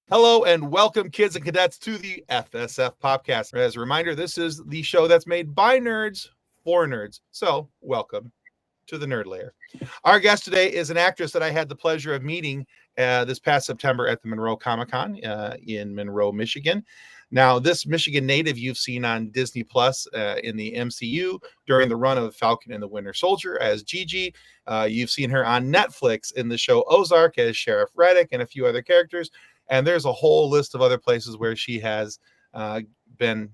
Hello and welcome, kids and cadets, to the FSF Podcast. As a reminder, this is the show that's made by nerds for nerds. So, welcome to the Nerd Layer. Our guest today is an actress that I had the pleasure of meeting this past September at the Monroe Comic-Con in Monroe, Michigan. Now, this Michigan native you've seen on Disney Plus in the MCU during the run of Falcon and the Winter Soldier as Gigi. You've seen her on Netflix in the show Ozark as Sheriff Reddick and a few other characters. And there's a whole list of other places where she has been,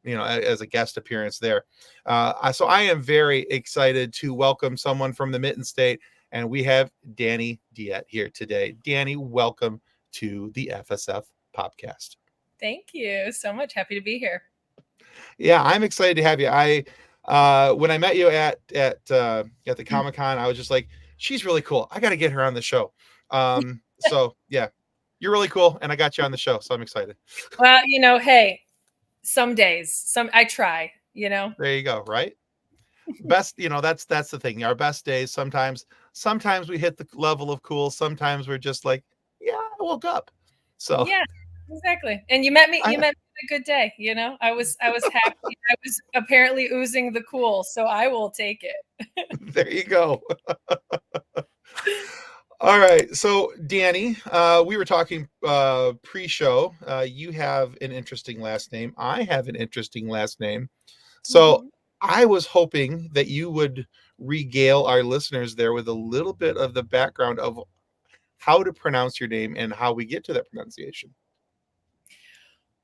as a guest appearance there. So I am very excited to welcome someone from the Mitten State, and we have Dani Deette here today. Dani, welcome to the FSF Podcast. Thank you so much. Happy to be here. Yeah, I'm excited to have you. When I met you at the Comic-Con, I was just like, she's really cool. I got to get her on the show. So yeah. You're really cool, and I got you on the show, so I'm excited. Well, hey, some days, I try, There you go, right? Best, that's the thing. Our best days, sometimes we hit the level of cool. Sometimes we're just like, yeah, I woke up. So yeah, exactly. And you met me on a good day. I was happy. I was apparently oozing the cool, so I will take it. There you go. All right. So, Dani, we were talking pre-show. You have an interesting last name. I have an interesting last name. So, I was hoping that you would regale our listeners there with a little bit of the background of how to pronounce your name and how we get to that pronunciation.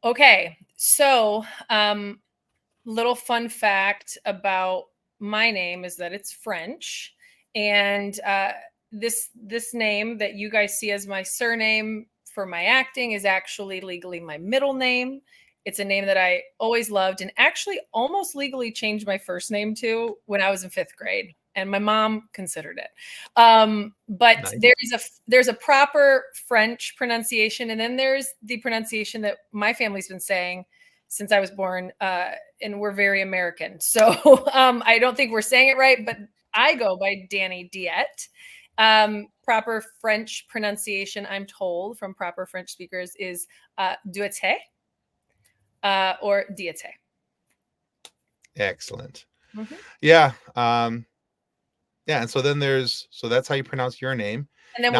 Okay. So, little fun fact about my name is that it's French. And this name that you guys see as my surname for my acting is actually legally my middle name. It's a name that I always loved and actually almost legally changed my first name to when I was in 5th grade, and my mom considered it. But nice. there's a proper French pronunciation, and then there's the pronunciation that my family's been saying since I was born, and we're very American. So I don't think we're saying it right, but I go by Dani Deette. Proper French pronunciation, I'm told from proper French speakers, is Deette or Deette. Excellent. Mm-hmm. Yeah. Yeah. And so then that's how you pronounce your name. And then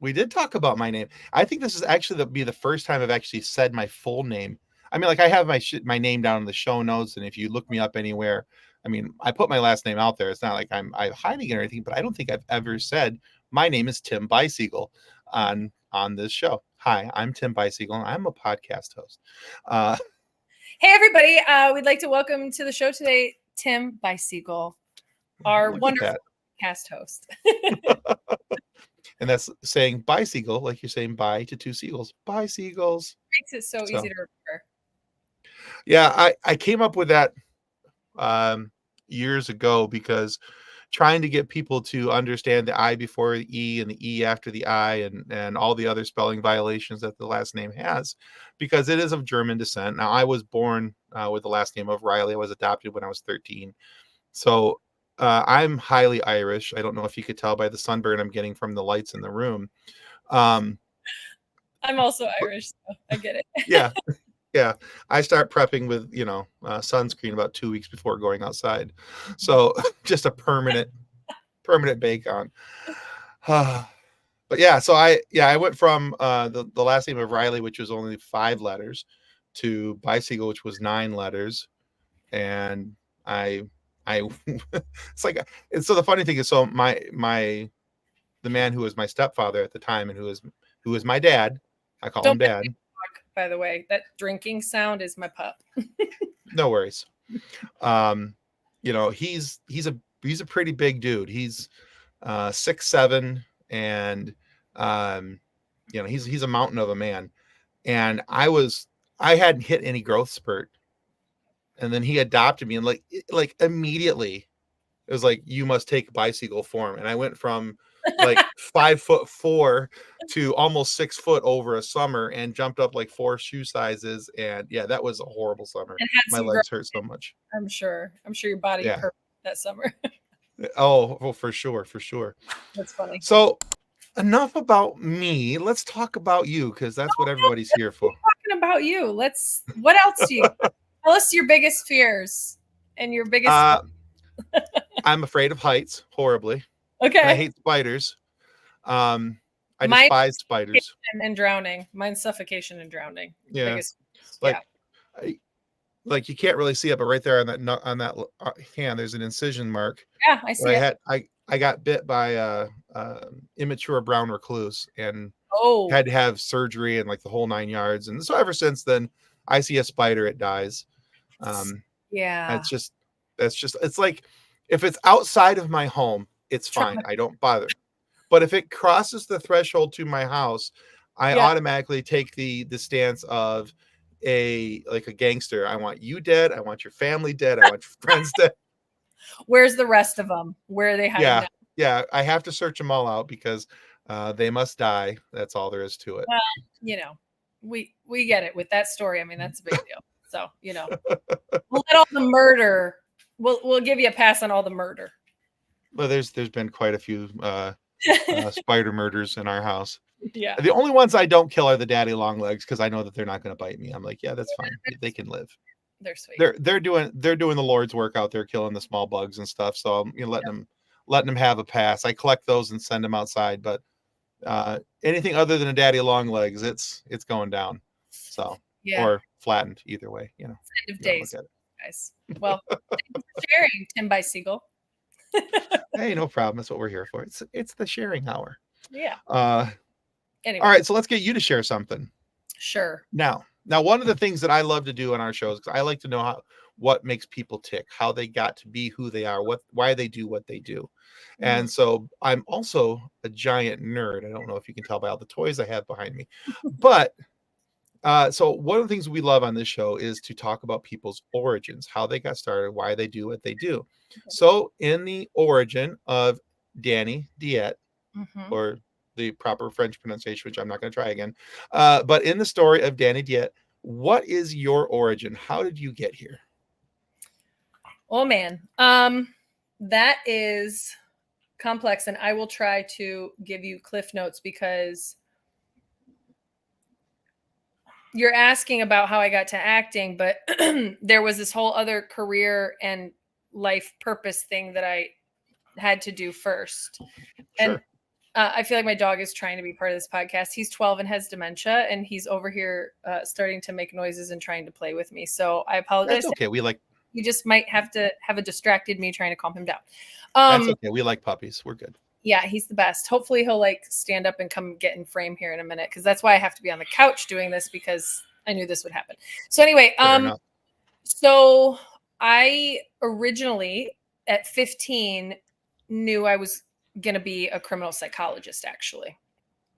we did talk about my name. I think this is actually the first time I've actually said my full name. I mean, like I have my name down in the show notes, and if you look me up anywhere, I mean, I put my last name out there. It's not like I'm hiding it or anything, but I don't think I've ever said my name is Tim Bicycle on this show. Hi, I'm Tim Bicycle, and I'm a podcast host. Hey, everybody. We'd like to welcome to the show today Tim Bicycle, our wonderful podcast host. And that's saying bicycle, like you're saying bye to two seagulls. Bye, seagulls. Makes it so easy to remember. Yeah, I came up with that years ago because trying to get people to understand the I before the E and the E after the I and all the other spelling violations that the last name has, because it is of German descent. Now, I was born with the last name of Riley. I was adopted when I was 13. So I'm highly Irish. I don't know if you could tell by the sunburn I'm getting from the lights in the room. I'm also Irish, so I get it. Yeah. Yeah, I start prepping with, sunscreen about 2 weeks before going outside. So just a permanent bake on. But yeah, so I went from the last name of Riley, which was only 5 letters, to Bicycle, which was 9 letters. And it's like, and so the funny thing is, so the man who was my stepfather at the time and who was my dad, I call him Dad. By the way, that drinking sound is my pup. No worries. He's a pretty big dude. He's 6'7", and he's a mountain of a man. And I hadn't hit any growth spurt, and then he adopted me, and like immediately it was like, you must take bicycle form, and I went from like 5'4" to almost 6 foot over a summer, and jumped up like 4 shoe sizes. And yeah, that was a horrible summer. My legs hurt so much. I'm sure your body hurt that summer. Oh, for sure. That's funny. So enough about me. Let's talk about you, because that's what everybody's here for. Talking about you. What else do you tell us your biggest fears and your biggest I'm afraid of heights horribly. Okay. And I hate spiders. I Mine despise spiders. and drowning. Mine's suffocation and drowning. Yeah. Biggest, Like, like you can't really see it, but right there on that hand, there's an incision mark. Yeah, I see it. I got bit by immature brown recluse and Oh, had to have surgery and like the whole 9 yards. And so ever since then, I see a spider, it dies. yeah. It's like if it's outside of my home, it's fine. I don't bother. But if it crosses the threshold to my house, I automatically take the stance of a gangster. I want you dead. I want your family dead. I want your friends dead. Where's the rest of them? Where are they hiding? Yeah, yeah. I have to search them all out because they must die. That's all there is to it. Well, you know, we get it with that story. I mean, that's a big deal. So, you know, we'll let all the murder. We'll give you a pass on all the murder. Well, there's been quite a few spider murders in our house. Yeah. The only ones I don't kill are the daddy long legs because I know that they're not going to bite me. I'm like, yeah, that's fine. They can live. They're sweet. They're doing the Lord's work out there, killing the small bugs and stuff. So I'm letting them have a pass. I collect those and send them outside. But anything other than a daddy long legs, it's going down. So or flattened, either way. You know. End of days, guys. Well, thanks for sharing, Tim by Siegel. Hey, no problem. That's what we're here for. It's the sharing hour. Yeah. Anyway. All right, so let's get you to share something. Sure. Now, one of the things that I love to do on our shows, because I like to know what makes people tick, how they got to be who they are, why they do what they do. Mm-hmm. And so I'm also a giant nerd. I don't know if you can tell by all the toys I have behind me, but so one of the things we love on this show is to talk about people's origins, how they got started, why they do what they do. Okay. So in the origin of Dani Deette, or the proper French pronunciation, which I'm not going to try again. But in the story of Dani Deette, what is your origin? How did you get here? Oh, man. That is complex. And I will try to give you cliff notes because you're asking about how I got to acting, but there was this whole other career and life purpose thing that I had to do first. Sure. And I feel like my dog is trying to be part of this podcast. He's 12 and has dementia, and he's over here starting to make noises and trying to play with me. So I apologize. That's okay. You just might have to have a distracted me trying to calm him down. That's okay. We like puppies. We're good. Yeah, he's the best. Hopefully he'll stand up and come get in frame here in a minute, because that's why I have to be on the couch doing this, because I knew this would happen. So anyway, so I originally at 15 knew I was going to be a criminal psychologist, actually.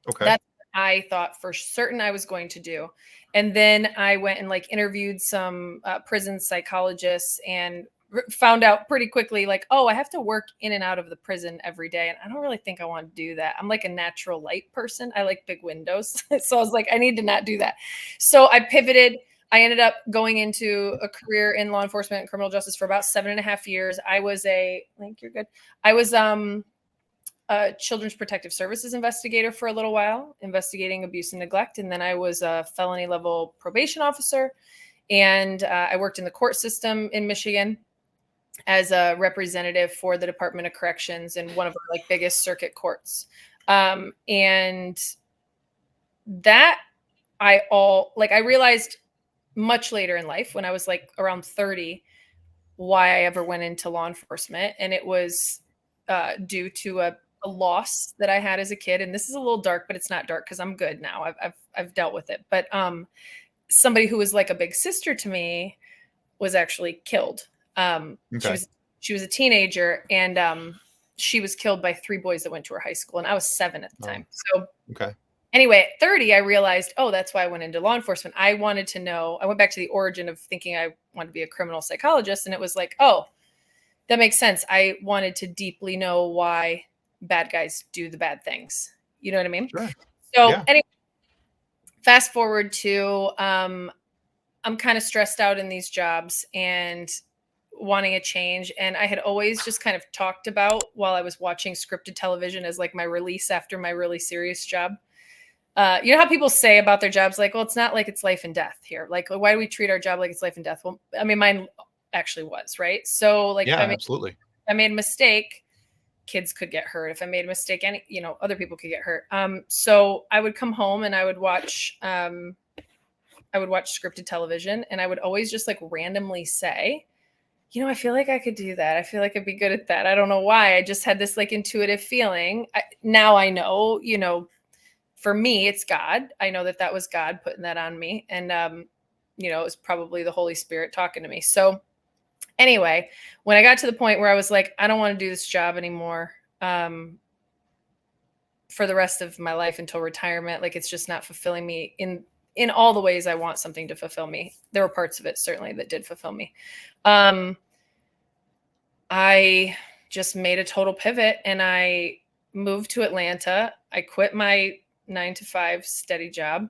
Okay. That's what I thought for certain I was going to do. And then I went and interviewed some prison psychologists and found out pretty quickly, I have to work in and out of the prison every day. And I don't really think I want to do that. I'm like a natural light person. I like big windows. So I was like, I need to not do that. So I pivoted. I ended up going into a career in law enforcement and criminal justice for about 7.5 years. I was I was a children's protective services investigator for a little while, investigating abuse and neglect. And then I was a felony level probation officer. And I worked in the court system in Michigan as a representative for the Department of Corrections in one of our biggest circuit courts. And that I realized much later in life, when I was around 30, why I ever went into law enforcement. And it was due to a loss that I had as a kid. And this is a little dark, but it's not dark because I'm good now. I've dealt with it. But somebody who was like a big sister to me was actually killed. Okay. She was a teenager, and she was killed by 3 boys that went to her high school, and I was 7 at the time. So okay. Anyway, at 30, I realized, that's why I went into law enforcement. I wanted to know, I went back to the origin of thinking I wanted to be a criminal psychologist. And it was that makes sense. I wanted to deeply know why bad guys do the bad things. You know what I mean? Sure. So anyway, fast forward to, I'm kind of stressed out in these jobs. And wanting a change. And I had always just kind of talked about while I was watching scripted television as like my release after my really serious job. You know how people say about their jobs, like, well, it's not like it's life and death here. Like, why do we treat our job like it's life and death? Well, I mean, mine actually was, right? So like, Yeah, absolutely. if I made a mistake, kids could get hurt. If I made a mistake, other people could get hurt. So I would come home and I would watch scripted television, and I would always just like randomly say, I feel like I could do that. I feel like I'd be good at that. I don't know why. I just had this like intuitive feeling. Now I know, for me, it's God. I know that was God putting that on me. And, it was probably the Holy Spirit talking to me. So anyway, when I got to the point where I was like, I don't want to do this job anymore for the rest of my life until retirement, like it's just not fulfilling me in all the ways I want something to fulfill me. There were parts of it certainly that did fulfill me. I just made a total pivot and I moved to Atlanta. I quit my 9-to-5 steady job.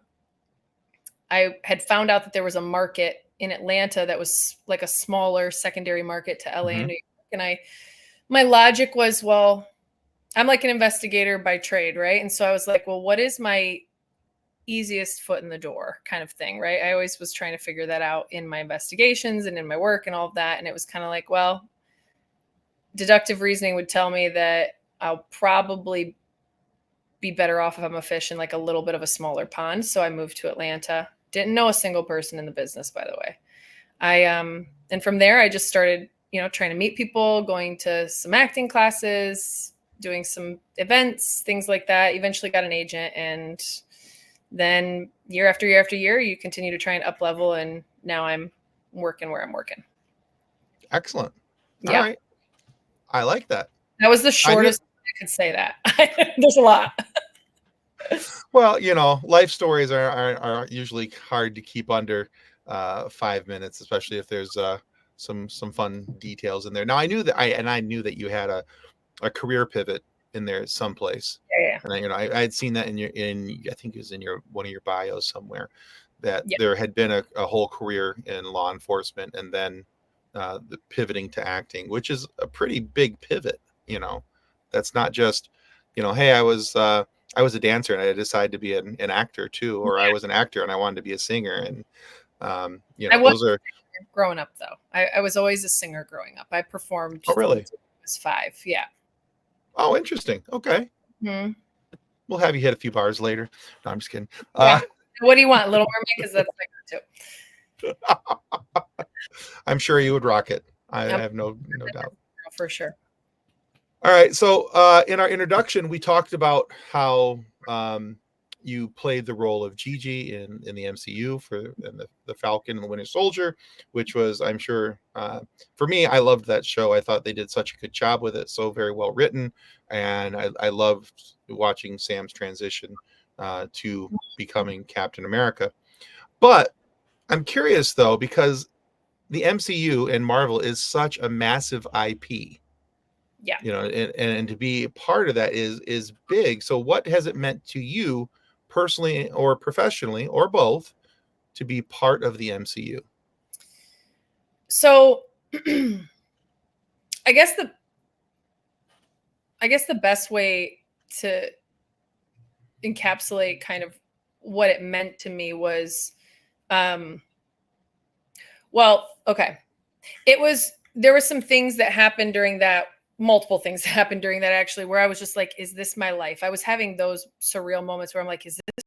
I had found out that there was a market in Atlanta that was like a smaller secondary market to LA and New York. And my logic was, well, I'm like an investigator by trade, right? And so I was like, well, what is my easiest foot in the door kind of thing, right? I always was trying to figure that out in my investigations and in my work and all of that. And it was kind of like, well, deductive reasoning would tell me that I'll probably be better off if I'm a fish in like a little bit of a smaller pond. So I moved to Atlanta. Didn't know a single person in the business, by the way. And from there I just started, trying to meet people, going to some acting classes, doing some events, things like that. Eventually got an agent, and then year after year after year, you continue to try and up level. And now I'm working where I'm working. Excellent. Yeah. All right. I like that. That was the shortest I could say that. There's a lot. Well, life stories are usually hard to keep under 5 minutes, especially if there's some fun details in there. Now I knew that you had a career pivot in there someplace. Yeah. And I had seen that I think it was in one of your bios somewhere, that there had been a whole career in law enforcement, and then the pivoting to acting, which is a pretty big pivot. That's not just, hey, I was a dancer and I decided to be an actor too, or I was an actor and I wanted to be a singer. And those are growing up though. I was always a singer growing up. I performed. Oh, really? Since I was 5. Yeah. Oh, interesting. Okay. Mm-hmm. We'll have you hit a few bars later. No, I'm just kidding. Yeah. What do you want? Little Mermaid? Because that's like too. I'm sure you would rock it. I have no doubt. For sure. All right. So in our introduction, we talked about how you played the role of Gigi in the MCU for the Falcon and the Winter Soldier, which was, I'm sure, for me, I loved that show. I thought they did such a good job with it. So very well written. And I loved watching Sam's transition to becoming Captain America. But I'm curious, though, because the MCU and Marvel is such a massive IP. Yeah. And to be part of that is big. So what has it meant to you personally or professionally or both to be part of the MCU? So I guess the best way to encapsulate kind of what it meant to me was, there were some things that happened during that, multiple things that happened during that actually, where I was just like, is this my life? I was having those surreal moments where I'm like, is this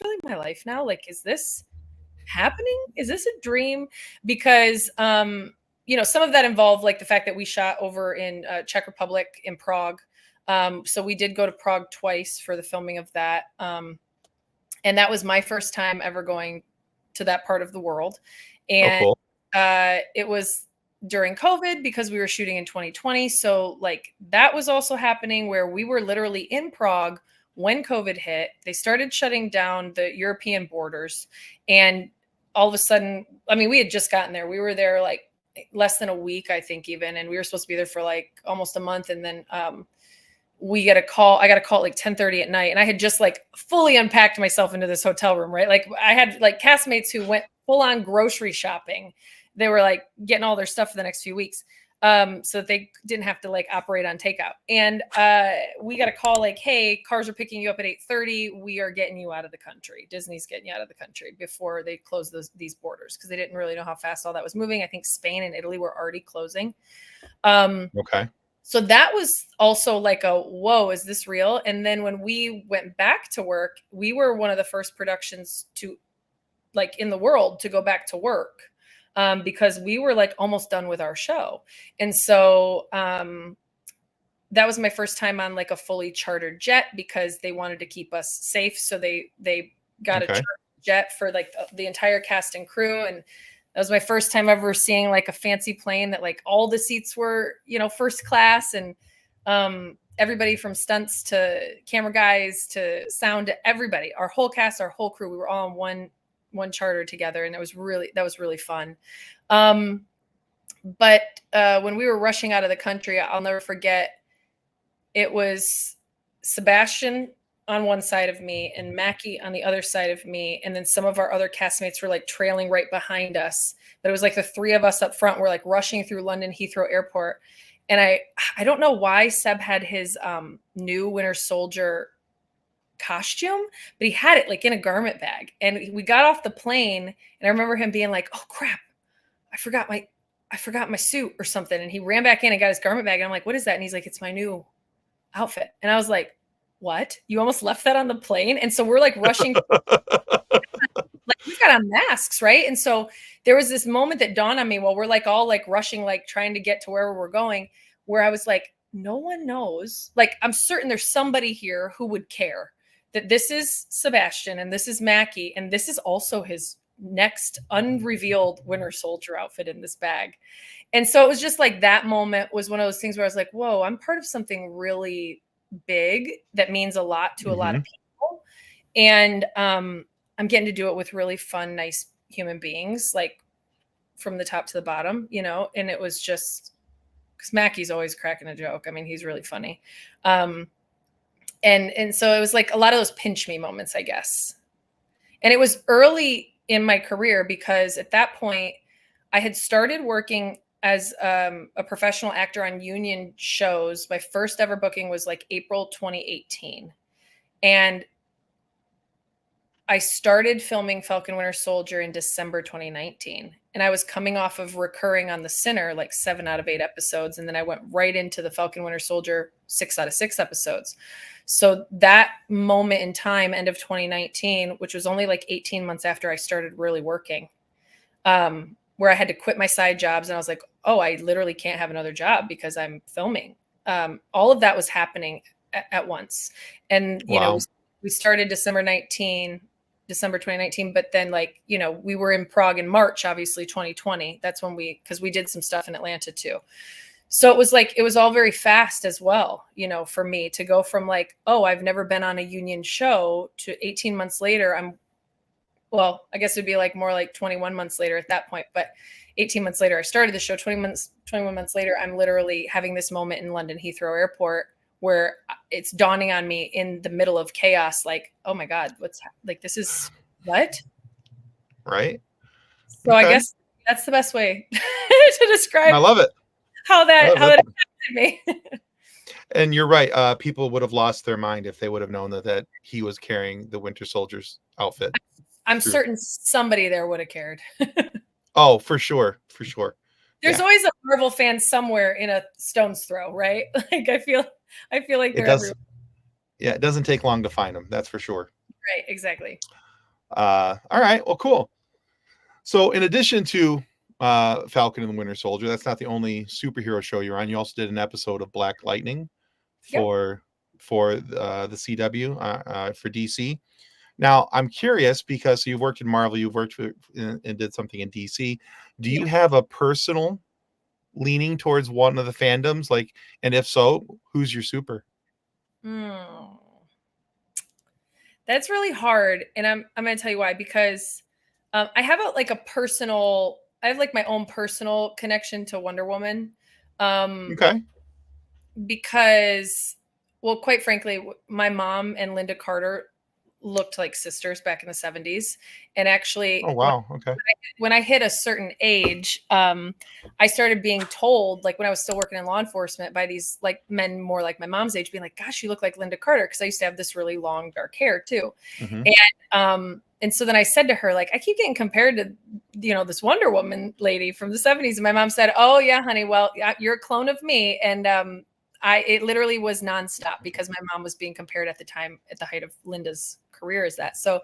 really my life now? Like, is this happening? Is this a dream? Because, some of that involved like the fact that we shot over in Czech Republic in Prague. So we did go to Prague twice for the filming of that. And that was my first time ever going to that part of the world. And cool. It was during COVID because we were shooting in 2020. So like that was also happening where we were literally in Prague when COVID hit. They started shutting down the European borders. And all of a sudden, I mean, we had just gotten there. We were there like less than a week, I think even. And we were supposed to be there for like almost a month. And then I got a call at like 10:30 at night. And I had just like fully unpacked myself into this hotel room, right? Like I had like castmates who went full on grocery shopping they were like getting all their stuff for the next few weeks. So that they didn't have to like operate on takeout. And we got a call like, hey, cars are picking you up at 8:30. We are getting you out of the country. Disney's getting you out of the country before they close these borders, because they didn't really know how fast all that was moving. I think Spain and Italy were already closing. Okay. So that was also like a, whoa, is this real? And then when we went back to work, we were one of the first productions to like in the world to go back to work. Because we were like almost done with our show. And so that was my first time on like a fully chartered jet, because they wanted to keep us safe. So they got a chartered jet for like the entire cast and crew. And that was my first time ever seeing like a fancy plane that like all the seats were, you know, first class, and everybody from stunts to camera guys to sound to everybody, our whole cast, our whole crew, we were all on one charter together, and that was really fun. But when we were rushing out of the country, I'll never forget, it was Sebastian on one side of me and Mackie on the other side of me, and then some of our other castmates were like trailing right behind us. But it was like the three of us up front were like rushing through London Heathrow Airport. And I don't know why Seb had his new Winter Soldier costume, but he had it like in a garment bag. And we got off the plane, and I remember him being like, oh crap, I forgot my suit or something. And he ran back in and got his garment bag. And I'm like, what is that? And he's like, it's my new outfit. And I was like, what? You almost left that on the plane? And so we're like rushing, like we've got on masks, right? And so there was this moment that dawned on me while we're like all like rushing, like trying to get to wherever we're going, where I was like, no one knows. Like, I'm certain there's somebody here who would care that this is Sebastian and this is Mackie, and this is also his next unrevealed Winter Soldier outfit in this bag. And so it was just like that moment was one of those things where I was like, whoa, I'm part of something really big that means a lot to a lot of people. And I'm getting to do it with really fun, nice human beings, like from the top to the bottom, you know. And it was just because Mackie's always cracking a joke. I mean, he's really funny. And so it was like a lot of those pinch me moments, I guess. And it was early in my career, because at that point I had started working as a professional actor on union shows. My first ever booking was like April 2018. And I started filming Falcon Winter Soldier in December 2019. And I was coming off of recurring on The Sinner, like 7 out of 8 episodes. And then I went right into the Falcon Winter Soldier 6 out of 6 episodes. So that moment in time, end of 2019, which was only like 18 months after I started really working, where I had to quit my side jobs. And I was like, oh, I literally can't have another job because I'm filming. All of that was happening at once. And, you know, we started December 2019, but then like, you know, we were in Prague in March, obviously 2020. That's when because we did some stuff in Atlanta too. So it was like, it was all very fast as well, you know, for me to go from like, oh, I've never been on a union show to 18 months later. Well, I guess it'd be like more like 21 months later at that point, but 18 months later, I started the show. 21 months later, I'm literally having this moment in London Heathrow Airport where it's dawning on me in the middle of chaos, like, oh my God, this is what? Right. So okay. I guess that's the best way to describe. I love it. How that affected me. And you're right. People would have lost their mind if they would have known that he was carrying the Winter Soldier's outfit. I'm certain somebody there would have cared. Oh, for sure. For sure. There's always a Marvel fan somewhere in a stone's throw, right? Like I feel like they're everywhere. Yeah, it doesn't take long to find them. That's for sure. Right. Exactly. All right. Well, cool. So in addition to Falcon and the Winter Soldier, that's not the only superhero show you're on. You also did an episode of Black Lightning for the CW for DC. Now, I'm curious because you've worked in Marvel, you've worked and did something in DC. Do you have a personal leaning towards one of the fandoms? Like, and if so, who's your super? That's really hard, and I'm going to tell you why. Because I have I have like my own personal connection to Wonder Woman. Okay. Because, well, quite frankly, my mom and Linda Carter looked like sisters back in the 70s. And actually, Oh wow. Okay. when I hit a certain age, I started being told, like when I was still working in law enforcement, by these like men more like my mom's age, being like, "Gosh, you look like Linda Carter," because I used to have this really long dark hair too. Mhm. And so then I said to her, like, I keep getting compared to, this Wonder Woman lady from the 70s. And my mom said, "Oh yeah, honey, well, you're a clone of me." And it literally was nonstop because my mom was being compared at the time at the height of Linda's career as that. So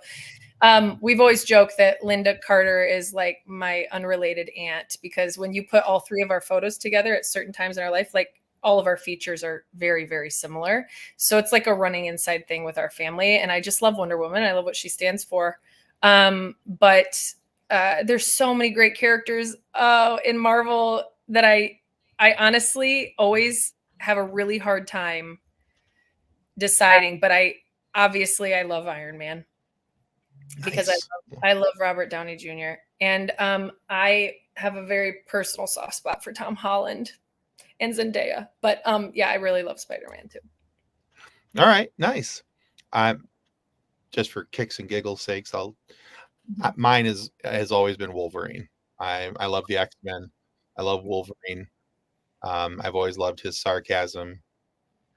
we've always joked that Linda Carter is like my unrelated aunt, because when you put all three of our photos together at certain times in our life, like all of our features are very, very similar. So it's like a running inside thing with our family. And I just love Wonder Woman. I love what she stands for. But there's so many great characters in Marvel that I honestly always have a really hard time deciding. But I love Iron Man because Nice. I love Robert Downey Jr. And I have a very personal soft spot for Tom Holland and Zendaya. But yeah, I really love Spider-Man too. All right. Nice. I'm just for kicks and giggles sakes. Mine has always been Wolverine. I love the X-Men. I love Wolverine. I've always loved his sarcasm.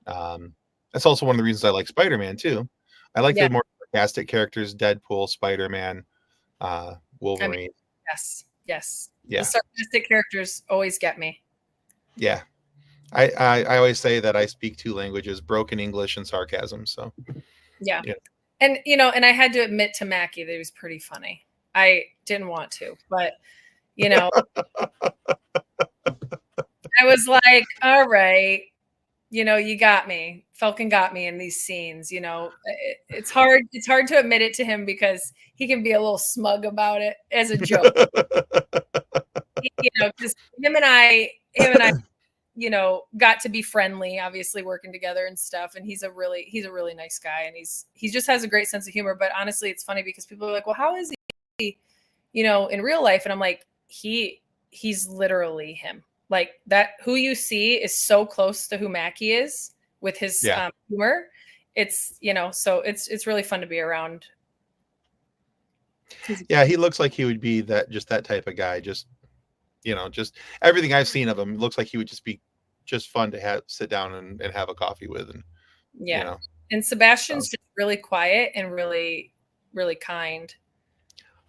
That's also one of the reasons I like Spider-Man too. I like Yeah, the more sarcastic characters: Deadpool, Spider-Man, I mean, Wolverine. yes. The Yeah, sarcastic characters always get me. yeah. I always say that I speak two languages: broken English and sarcasm. So Yeah. yeah. And and I had to admit to Mackie that he was pretty funny. I didn't want to, but I was like, all right, you got me. Falcon got me in these scenes. It's hard to admit it to him because he can be a little smug about it as a joke. Because him and I, got to be friendly, obviously working together and stuff. And he's a really nice guy, and he just has a great sense of humor. But honestly, it's funny because people are like, well, how is he, in real life? And I'm like, he's literally him. Like that, who you see is so close to who Mackie is with his Yeah. humor. It's, so it's really fun to be around. Yeah, he looks like he would be that type of guy. Just just everything I've seen of him looks like he would just be just fun to sit down and have a coffee with, and Yeah. And so. Sebastian's just really quiet and really, really kind.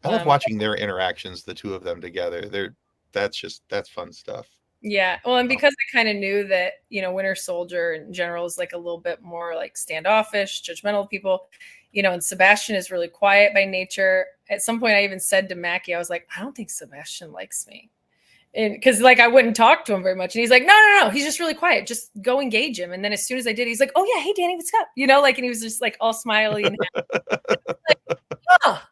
I love watching their interactions, the two of them together. That's fun stuff. Yeah. Well, and because I kind of knew that, Winter Soldier in general is like a little bit more like standoffish, judgmental people, and Sebastian is really quiet by nature. At some point I even said to Mackie, I was like, I don't think Sebastian likes me. And because like I wouldn't talk to him very much. And he's like, no, he's just really quiet. Just go engage him. And then as soon as I did, he's like, oh yeah, hey Danny, what's up? And he was just like all smiley and like, oh.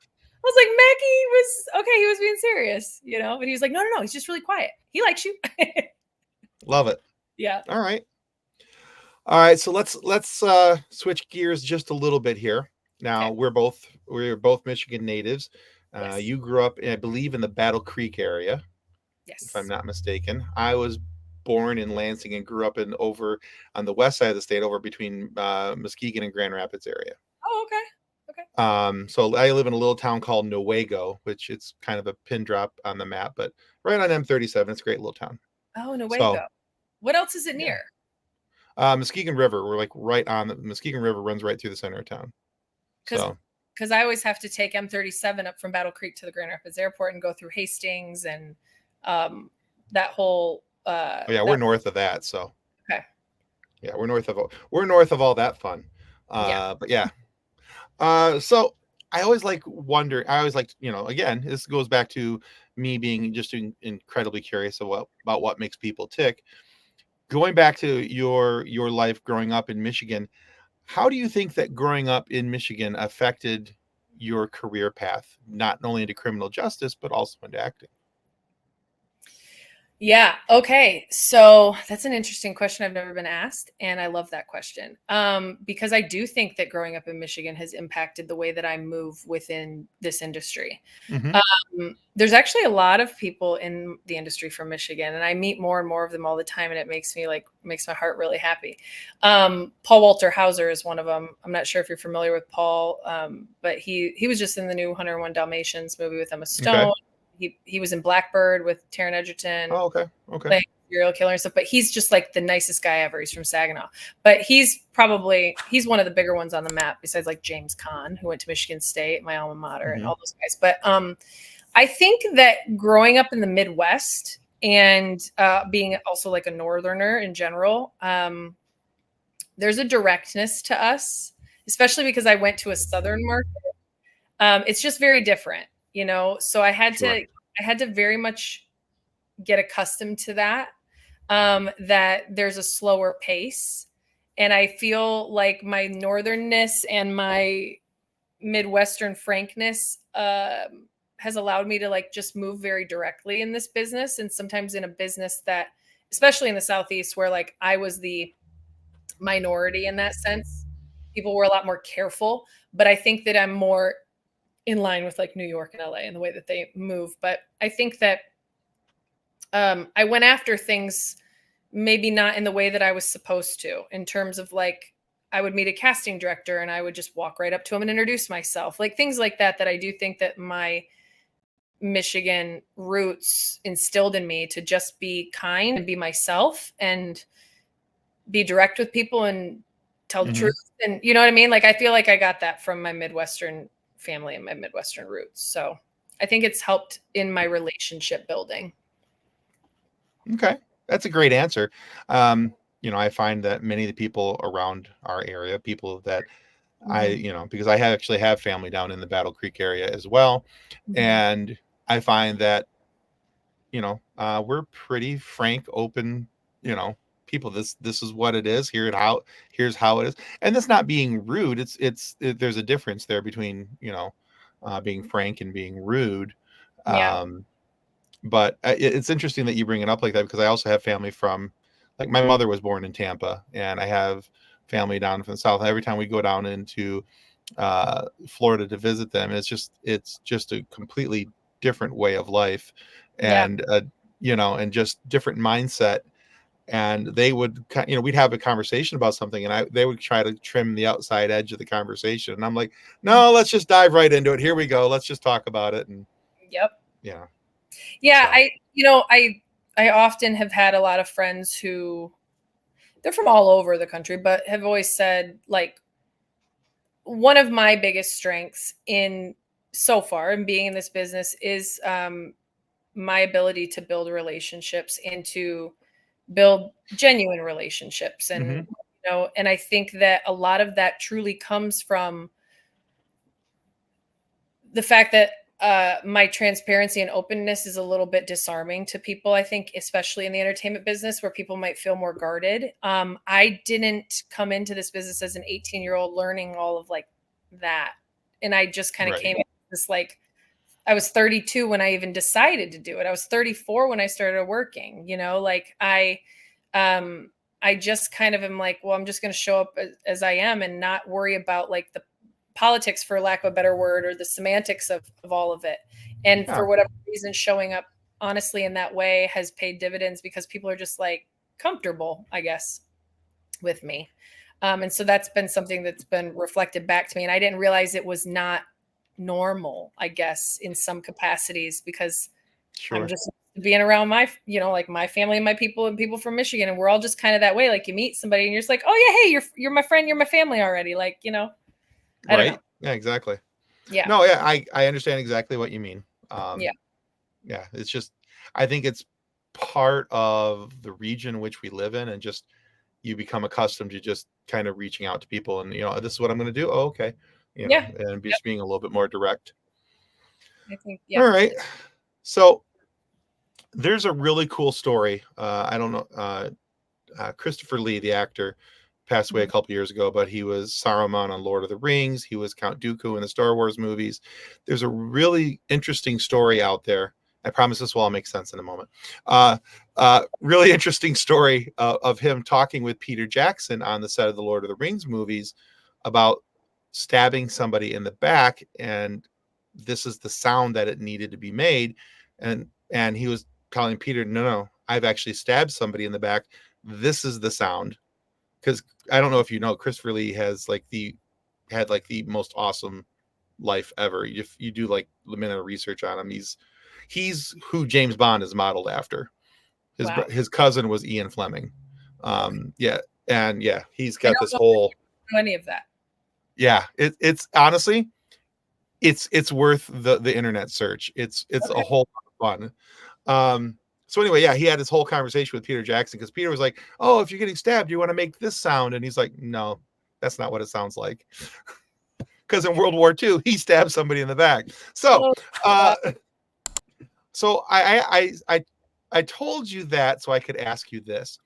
I was like, Mackie was okay, he was being serious, but he was like, no, he's just really quiet. He likes you. Love it. Yeah. All right. So let's switch gears just a little bit here. Now Okay. we're both Michigan natives. Yes. You grew up, I believe, in the Battle Creek area, if I'm Yes. not mistaken. I was born in Lansing and grew up over on the west side of the state, over between Muskegon and Grand Rapids area. Oh, okay. So I live in a little town called Newaygo, which it's kind of a pin drop on the map, but right on M37. It's a great little town. Oh, no way So go. What else is it yeah, near? Muskegon River. We're like right on the Muskegon River, runs right through the center of town. So Because I always have to take M37 up from Battle Creek to the Grand Rapids Airport and go through Hastings and that whole. we're north of that. So Okay. yeah, we're north of all that fun. Yeah. But yeah. So I always again, this goes back to me being just incredibly curious about what makes people tick. Going back to your life growing up in Michigan, how do you think that growing up in Michigan affected your career path, not only into criminal justice, but also into acting? Yeah. Okay. So that's an interesting question I've never been asked. And I love that question because I do think that growing up in Michigan has impacted the way that I move within this industry. Hmm. There's actually a lot of people in the industry from Michigan, and I meet more and more of them all the time, and it makes my heart really happy. Paul Walter Hauser is one of them. I'm not sure if you're familiar with Paul, but he was just in the new 101 Dalmatians movie with Emma Okay. Stone. He was in Blackbird with Taron Egerton, Oh, okay. Okay. playing serial killer and stuff. But he's just like the nicest guy ever. He's from Saginaw, but he's one of the bigger ones on the map besides like James Caan, who went to Michigan State, my alma mater, and Hmm. all those guys. But I think that growing up in the Midwest and being also like a Northerner in general, there's a directness to us, especially because I went to a Southern market. It's just very different, you know. So Sure. I had to very much get accustomed to that. That there's a slower pace, and I feel like my northernness and my Midwestern frankness has allowed me to like just move very directly in this business, and sometimes in a business that, especially in the Southeast, where like I was the minority in that sense, people were a lot more careful. But I think that I'm more in line with like New York and LA and the way that they move. But I think that I went after things maybe not in the way that I was supposed to, in terms of like I would meet a casting director and I would just walk right up to him and introduce myself, like things like that. That I do think that my Michigan roots instilled in me to just be kind and be myself and be direct with people and tell the Hmm. truth. And you know what I mean? Like I feel like I got that from my Midwestern family and my Midwestern roots. So I think it's helped in my relationship building. Okay. That's a great answer. Um, I find that many of the people around our area, people that Mhm. because I actually have family down in the Battle Creek area as well. Mhm. And I find that, we're pretty frank, open, people. This is what it is. Here's how it is. And that's not being rude. There's a difference there between, being frank and being rude. Yeah. Um, but it's interesting that you bring it up like that because I also have family from, like, my mother was born in Tampa, and I have family down from the south. Every time we go down into Florida to visit them, it's just a completely different way of life, Yeah. and and just different mindset. And they would, we'd have a conversation about something, and they would try to trim the outside edge of the conversation, and I'm like, no, let's just dive right into it. Here we go. Let's just talk about it. And Yep. yeah, Yeah, so. I often have had a lot of friends who they're from all over the country, but have always said like one of my biggest strengths in so far in being in this business is my ability to build relationships and to build genuine relationships. And Hmm. and I think that a lot of that truly comes from the fact that my transparency and openness is a little bit disarming to people. I think, especially in the entertainment business, where people might feel more guarded. I didn't come into this business as an 18-year-old learning all of like that, and I just kind of Right. came into this like I was 32 when I even decided to do it. I was 34 when I started working. Like I just kind of am like, well, I'm just going to show up as I am and not worry about like the politics, for lack of a better word, or the semantics of all of it. And Yeah. for whatever reason, showing up honestly in that way has paid dividends because people are just like comfortable, I guess, with me. And so that's been something that's been reflected back to me. And I didn't realize it was not normal, I guess, in some capacities because I'm Sure. just being around like my family and my people and people from Michigan. And we're all just kind of that way. Like you meet somebody and you're just like, oh yeah, hey, you're my friend, you're my family already. Like, I don't know. Right. Yeah, exactly. Yeah. No, yeah, I understand exactly what you mean. Yeah. Yeah, it's just, I think it's part of the region in which we live in, and just you become accustomed to just kind of reaching out to people, and this is what I'm going to do. Oh, okay. Yeah. And Yep. just being a little bit more direct. I think, All yep. right. So there's a really cool story. I don't know. Christopher Lee, the actor, passed away a Mhm. couple years ago, but he was Saruman on Lord of the Rings. He was Count Dooku in the Star Wars movies. There's a really interesting story out there, I promise this will all make sense in a moment. Really interesting story of him talking with Peter Jackson on the set of the Lord of the Rings movies about stabbing somebody in the back, and this is the sound that it needed to be made. And he was telling Peter, no, I've actually stabbed somebody in the back. This is the sound. Because I don't know if you know, Christopher Lee has had the most awesome life ever. If you do like a minute of research on him, he's who James Bond is modeled after. His cousin was Ian Fleming. Yeah, and yeah, he's got this whole any of that. Yeah, it's honestly, it's worth the internet search. It's a whole lot of fun. So anyway, yeah, he had this whole conversation with Peter Jackson because Peter was like, "Oh, if you're getting stabbed, you want to make this sound," and he's like, "No, that's not what it sounds like." Because in World War II, he stabbed somebody in the back. So, so I told you that so I could ask you this: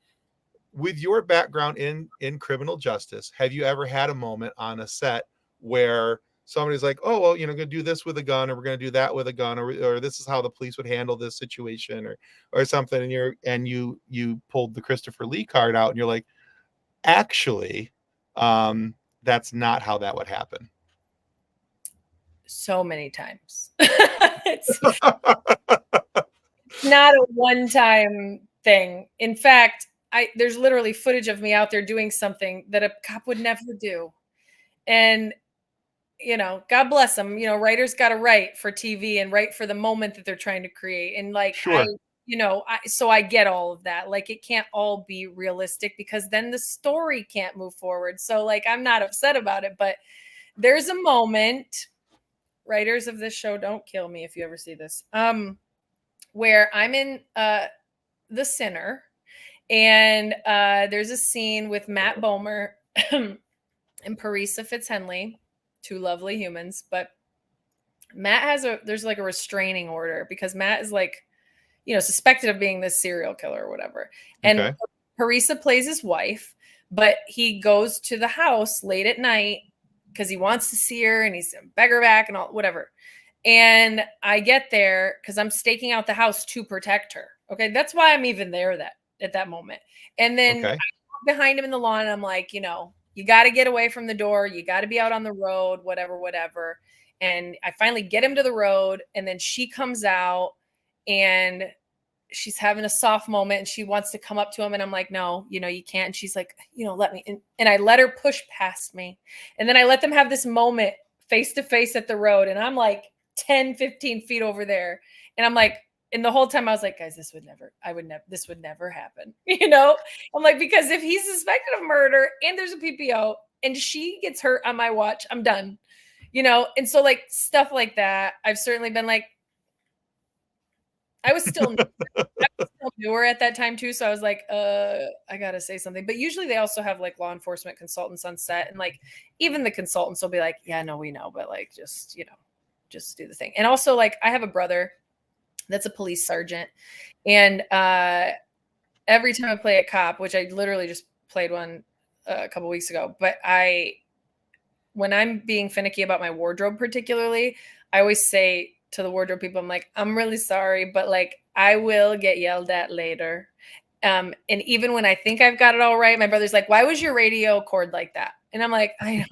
with your background in criminal justice, have you ever had a moment on a set where somebody's like, "Oh, well, going to do this with a gun, or we're going to do that with a gun, or this is how the police would handle this situation, or something," and you pulled the Christopher Lee card out, and you're like, "Actually, that's not how that would happen." So many times. It's not a one-time thing. In fact, there's literally footage of me out there doing something that a cop would never do. And God bless them. Writers got to write for TV and write for the moment that they're trying to create. And sure. So I get all of that. Like, it can't all be realistic because then the story can't move forward. So like, I'm not upset about it, but there's a moment, writers of this show, don't kill me if you ever see this, where I'm in The Sinner, and there's a scene with Matt Bomer and Parisa Fitzhenley, two lovely humans, but Matt there's like a restraining order because Matt is like, suspected of being this serial killer or whatever. And okay. Parisa plays his wife, but he goes to the house late at night because he wants to see her and he's beg her back and all, whatever. And I get there because I'm staking out the house to protect her. Okay. That's why I'm even there at that moment. And then I walk behind him in the lawn and I'm like, you got to get away from the door. You got to be out on the road, whatever. And I finally get him to the road, and then she comes out and she's having a soft moment and she wants to come up to him. And I'm like, no, you can't. And she's like, let me. And I let her push past me. And then I let them have this moment face to face at the road. And I'm like 10, 15 feet over there. And I'm like, and the whole time I was like, guys, this would never happen. I'm like, because if he's suspected of murder and there's a PPO and she gets hurt on my watch, I'm done, And so like stuff like that, I've certainly been like, I was still newer at that time too. So I was like, I got to say something. But usually they also have like law enforcement consultants on set. And like, even the consultants will be like, yeah, no, we know, but like, just do the thing. And also like, I have a brother that's a police sergeant. And every time I play a cop, which I literally just played one a couple weeks ago, but when I'm being finicky about my wardrobe particularly, I always say to the wardrobe people, I'm like, I'm really sorry, but like, I will get yelled at later. And even when I think I've got it all right, my brother's like, why was your radio cord like that? And I'm like, I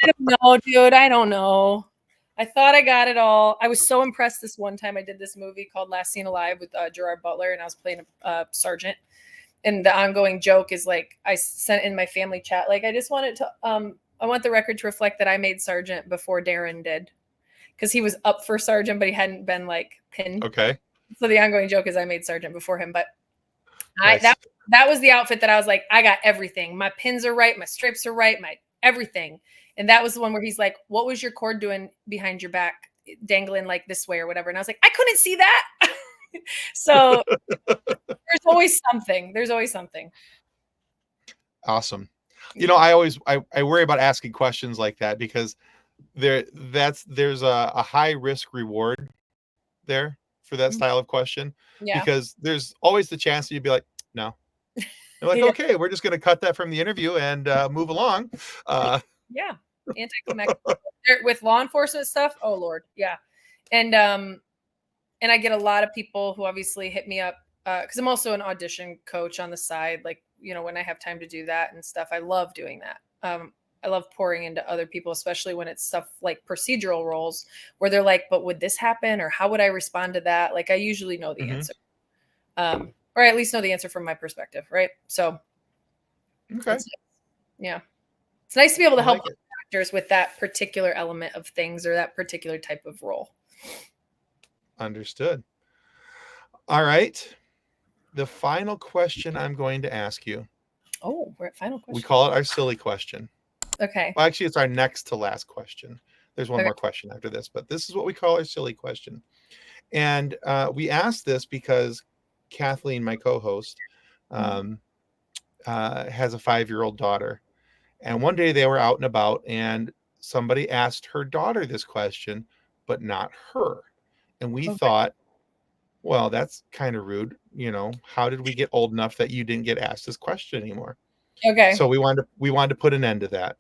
don't know, dude. I don't know. I thought I got it all. I was so impressed this one time I did this movie called Last Seen Alive with Gerard Butler, and I was playing a sergeant. And the ongoing joke is like, I sent in my family chat, like, I just wanted to, I want the record to reflect that I made sergeant before Darren did. Because he was up for sergeant, but he hadn't been like pinned. Okay. So the ongoing joke is I made sergeant before him. But nice. that was the outfit that I was like, I got everything. My pins are right. My stripes are right. My everything. And that was the one where he's like, what was your cord doing behind your back, dangling like this way or whatever? And I was like, I couldn't see that. So there's always something. Awesome. I worry about asking questions like that because there's a high risk reward there for that style of question. Yeah. Because there's always the chance that you'd be like, no. They're like, okay, we're just going to cut that from the interview and move along. Yeah. Anticlimactic with law enforcement stuff. Oh Lord. Yeah. And and I get a lot of people who obviously hit me up because I'm also an audition coach on the side. Like, you know, when I have time to do that and stuff, I love doing that. I love pouring into other people, especially when it's stuff like procedural roles where they're like, but would this happen? Or how would I respond to that? Like, I usually know the answer. Or at least know the answer from my perspective. Right. So, Okay. Yeah. It's nice to be able to help like actors with that particular element of things or that particular type of role. Understood. All right. The final question I'm going to ask you. Oh, we're at final question. We call it our silly question. Okay. Well, actually, it's our next to last question. There's one Okay. more question after this, but this is what we call our silly question. And we asked this because Kathleen, my co-host, has a 5-year-old daughter. And one day they were out and about, and somebody asked her daughter this question, but not her. And we thought, well, that's kind of rude. You know, how did we get old enough that you didn't get asked this question anymore? Okay. So we wanted to put an end to that.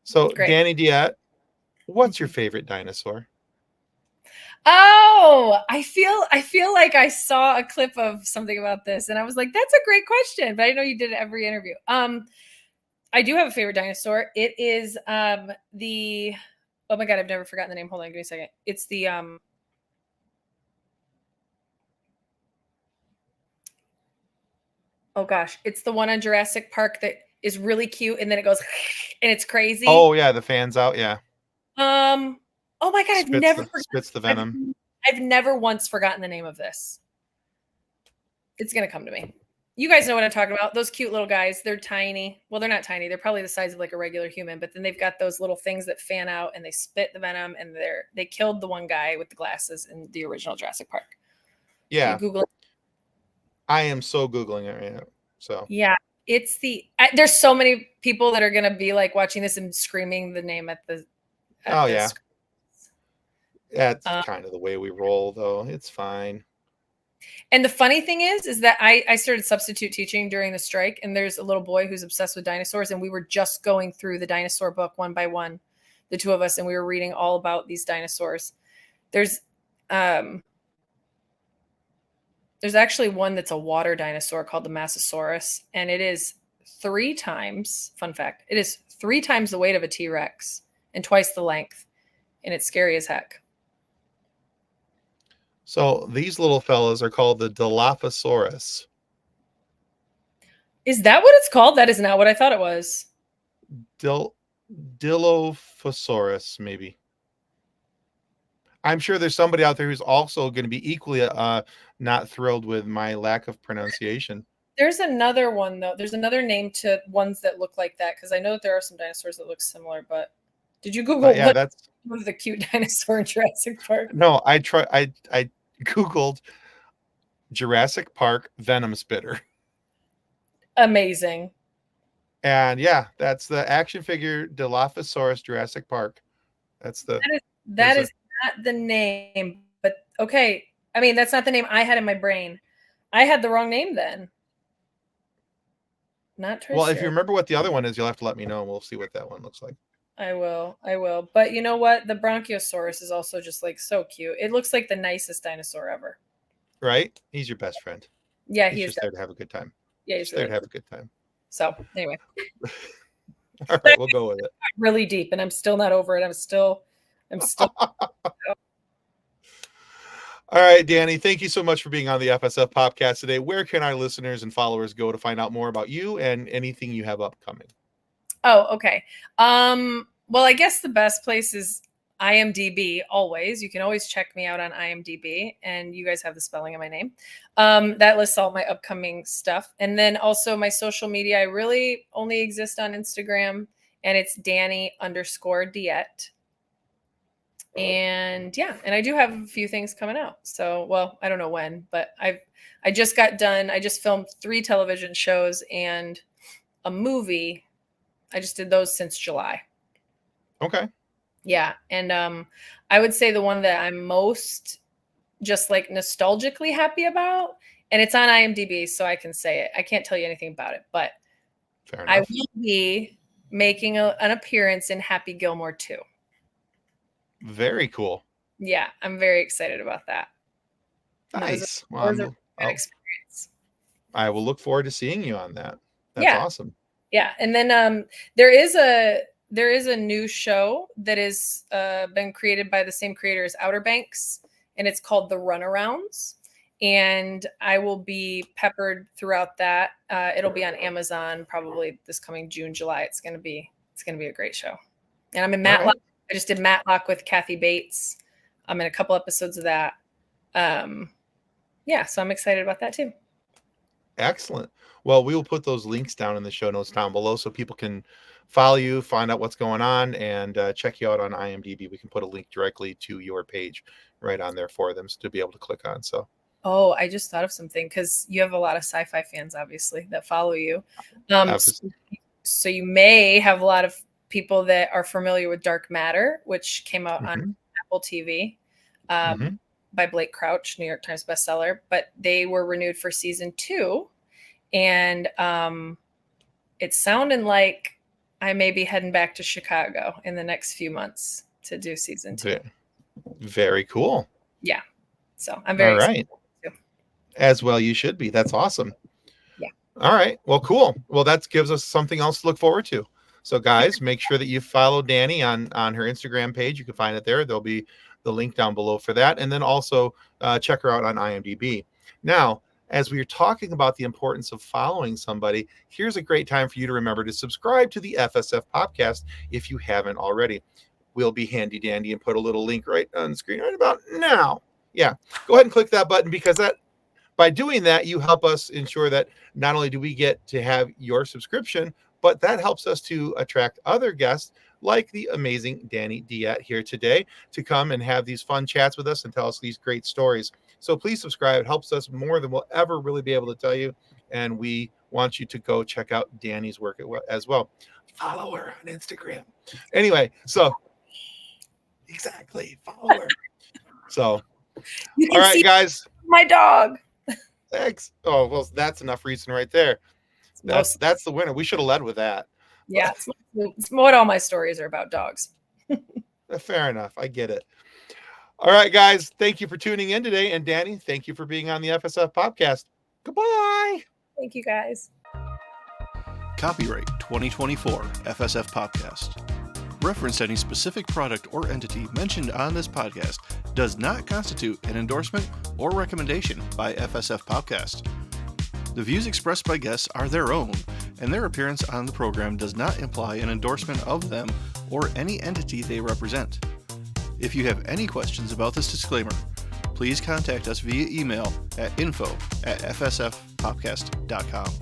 So, Great. Dani Deette, what's your favorite dinosaur? Oh, I feel like I saw a clip of something about this, and I was like, "That's a great question," but I know you did it every interview. I do have a favorite dinosaur. It is the oh my god, I've never forgotten the name. Hold on, give me a second. It's the oh gosh, it's the one on Jurassic Park that is really cute, and then it goes and it's crazy. Oh yeah, the fans out. Yeah. Oh my god, spits the venom. I've never once forgotten the name of this. It's gonna come to me. You guys know what I'm talking about. Those cute little guys. They're tiny. Well, they're not tiny. They're probably the size of like a regular human, but then they've got those little things that fan out and they spit the venom. And they killed the one guy with the glasses in the original Jurassic Park. Yeah. Google it. I am so Googling it right now. So yeah, it's there's so many people that are gonna be like watching this and screaming the name at the. Yeah. That's kind of the way we roll, though. It's fine. And the funny thing is that I started substitute teaching during the strike, and there's a little boy who's obsessed with dinosaurs, and we were just going through the dinosaur book one by one, the two of us, and we were reading all about these dinosaurs. There's actually one that's a water dinosaur called the Massasaurus, and it is 3 times, fun fact, it is 3 times the weight of a T-Rex and twice the length, and it's scary as heck. So these little fellas are called the Dilophosaurus. Is that what it's called? That is not what I thought it was. Dilophosaurus, maybe. I'm sure there's somebody out there who's also going to be equally not thrilled with my lack of pronunciation. There's another one, though. There's another name to ones that look like that, because I know that there are some dinosaurs that look similar, but did you Google what was the cute dinosaur in Jurassic Park? No, I Googled Jurassic Park venom spitter. Amazing. And yeah, that's the action figure Dilophosaurus Jurassic Park. That's the that is not the name, but okay. I mean, that's not the name I had in my brain. I had the wrong name then. Not Tricia. Well, if you remember what the other one is, you'll have to let me know, and we'll see what that one looks like. I will. But you know what? The Bronchiosaurus is also just like so cute. It looks like the nicest dinosaur ever. Right? He's your best friend. Yeah, he's just there to have a good time. Yeah, he's there to have a good time. So anyway. All right, we'll go with it. Really deep, and I'm still not over it. I'm still. All right, Dani, thank you so much for being on the FSF podcast today. Where can our listeners and followers go to find out more about you and anything you have upcoming? Oh, okay. Well, I guess the best place is IMDb. Always, you can always check me out on IMDb, and you guys have the spelling of my name. That lists all my upcoming stuff, and then also my social media. I really only exist on Instagram, and it's Dani_Deette. And yeah, and I do have a few things coming out. So, well, I don't know when, but I just got done. I just filmed 3 television shows and a movie. I just did those since July. Okay. Yeah. And I would say the one that I'm most just like nostalgically happy about, and it's on IMDb, so I can say it. I can't tell you anything about it, but I will be making an appearance in Happy Gilmore 2. Very cool. Yeah, I'm very excited about that. Nice. That was a good experience. I will look forward to seeing you on that. That's Yeah. awesome. Yeah. And then there is a new show that is been created by the same creator as Outer Banks, and it's called The Runarounds. And I will be peppered throughout that. It'll be on Amazon probably this coming June, July. It's gonna be a great show. And I'm in Matlock. Right. I just did Matlock with Kathy Bates. I'm in a couple episodes of that. Yeah, so I'm excited about that too. Excellent. Well, we will put those links down in the show notes down below so people can follow you, find out what's going on, and check you out on IMDb. We can put a link directly to your page right on there for them to be able to click on. So. Oh, I just thought of something because you have a lot of sci-fi fans, obviously, that follow you. So you may have a lot of people that are familiar with Dark Matter, which came out on Apple TV by Blake Crouch, New York Times bestseller. But they were renewed for season 2. And it's sounding like I may be heading back to Chicago in the next few months to do season 2. Very cool. Yeah. So I'm very excited. As well, you should be. That's awesome. Yeah. All right. Well, cool. Well, that gives us something else to look forward to. So, guys, make sure that you follow Dani on her Instagram page. You can find it there. There'll be the link down below for that. And then also check her out on IMDb. Now, as we are talking about the importance of following somebody, here's a great time for you to remember to subscribe to the FSF podcast if you haven't already. We'll be handy dandy and put a little link right on the screen right about now. Yeah. Go ahead and click that button because by doing that, you help us ensure that not only do we get to have your subscription, but that helps us to attract other guests like the amazing Dani Deette here today to come and have these fun chats with us and tell us these great stories. So please subscribe. It helps us more than we'll ever really be able to tell you. And we want you to go check out Dani's work as well. Follow her on Instagram. Anyway, so exactly. Follow her. So, all right, guys. My dog. Thanks. Oh, well, that's enough reason right there. That's the winner. We should have led with that. Yeah, it's what all my stories are about, dogs. Fair enough. I get it. All right, guys. Thank you for tuning in today. And Dani, thank you for being on the FSF podcast. Goodbye. Thank you, guys. Copyright 2024 FSF Podcast. Reference to any specific product or entity mentioned on this podcast does not constitute an endorsement or recommendation by FSF Podcast. The views expressed by guests are their own, and their appearance on the program does not imply an endorsement of them or any entity they represent. If you have any questions about this disclaimer, please contact us via email at info@fsfpodcast.com.